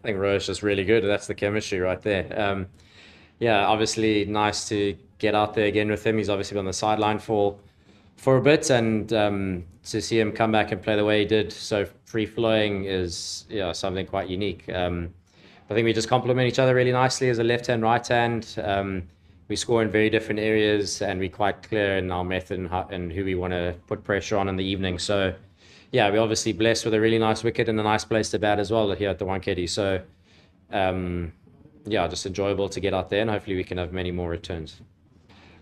think Roche is really good. That's the chemistry right there. Yeah, obviously nice to get out there again with him. He's obviously been on the sideline for a bit, and to see him come back and play the way he did, so free flowing, is something quite unique. I think we just complement each other really nicely as a left hand, right hand. We score in very different areas, and we're quite clear in our method and who we want to put pressure on in the evening. So, yeah, we're obviously blessed with a really nice wicket and a nice place to bat as well here at the Wanketi. So, yeah, just enjoyable to get out there, and hopefully we can have many more returns.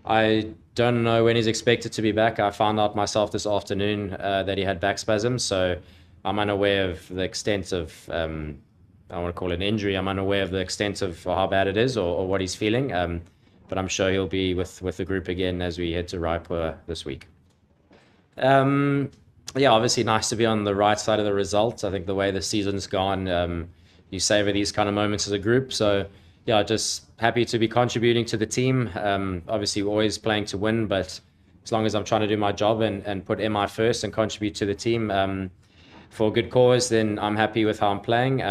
I don't know when he's expected to be back. I found out myself this afternoon that he had back spasms, so I'm unaware of the extent of, I want to call it an injury. I'm unaware of the extent of how bad it is, or what he's feeling. But I'm sure he'll be with the group again as we head to Raipur this week. Yeah, obviously nice to be on the right side of the results. I think the way the season's gone, you savor these kind of moments as a group. So, yeah, just happy to be contributing to the team. Obviously, we're always playing to win, but as long as I'm trying to do my job and put MI first and contribute to the team for a good cause, then I'm happy with how I'm playing.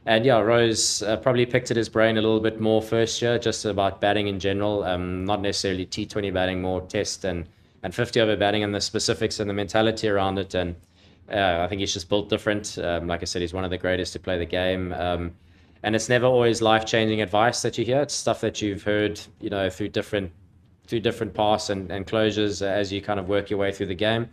And yeah, Rose probably picked at his brain a little bit more first year, just about batting in general, not necessarily T20 batting, more test and 50 over batting, and the specifics and the mentality around it. And I think he's just built different. Like I said, he's one of the greatest to play the game. And it's never always life-changing advice that you hear. It's stuff that you've heard, through different paths and closures as you kind of work your way through the game.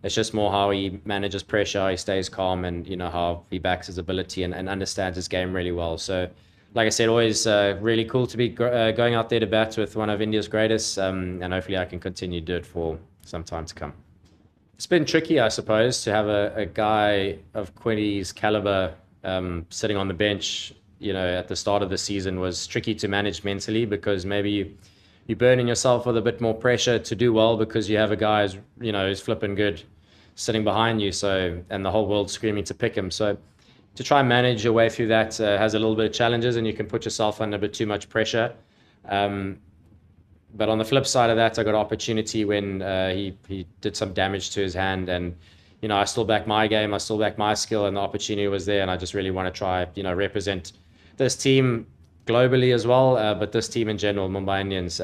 It's just more how he manages pressure, how he stays calm, and how he backs his ability and understands his game really well. So, like I said, always really cool to be going out there to bat with one of India's greatest, and hopefully I can continue to do it for some time to come. It's been tricky, I suppose, to have a guy of Quinny's caliber sitting on the bench. At the start of the season was tricky to manage mentally, because maybe you're burning yourself with a bit more pressure to do well because you have a guy who's flipping good sitting behind you, and the whole world's screaming to pick him. So to try and manage your way through that has a little bit of challenges, and you can put yourself under a bit too much pressure. But on the flip side of that, I got an opportunity when he did some damage to his hand, and I still back my game, I still back my skill, and the opportunity was there, and I just really want to try represent this team globally as well, but this team in general, Mumbai Indians.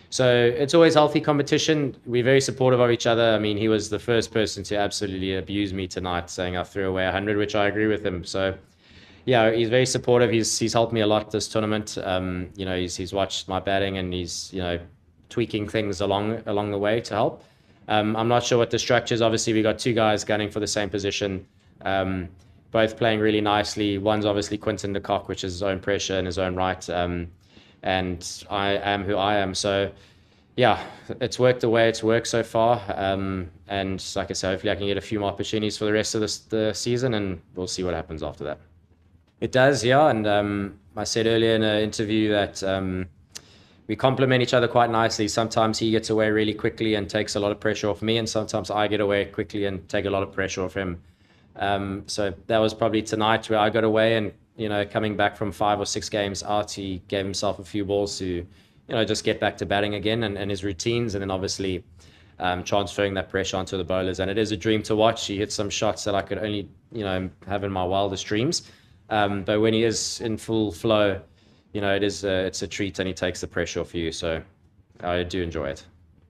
So it's always healthy competition. We're very supportive of each other. I mean, he was the first person to absolutely abuse me tonight, saying I threw away 100, which I agree with him. So, yeah, he's very supportive. He's helped me a lot this tournament. He's watched my batting, and he's tweaking things along the way to help. I'm not sure what the structure is. Obviously, we got two guys gunning for the same position, both playing really nicely. One's obviously Quinton de Kock, which is his own pressure in his own right, and I am who I am. So, yeah, it's worked the way it's worked so far. And like I said, hopefully I can get a few more opportunities for the rest of the season, and we'll see what happens after that. It does, yeah. And I said earlier in an interview that we complement each other quite nicely. Sometimes he gets away really quickly and takes a lot of pressure off me, and sometimes I get away quickly and take a lot of pressure off him. So that was probably tonight where I got away, and coming back from 5 or 6 games out, he gave himself a few balls to just get back to batting again and his routines, and then obviously transferring that pressure onto the bowlers. And it is a dream to watch. He hits some shots that I could only have in my wildest dreams, but when he is in full flow, it's a treat, and he takes the pressure off you. So I do enjoy it.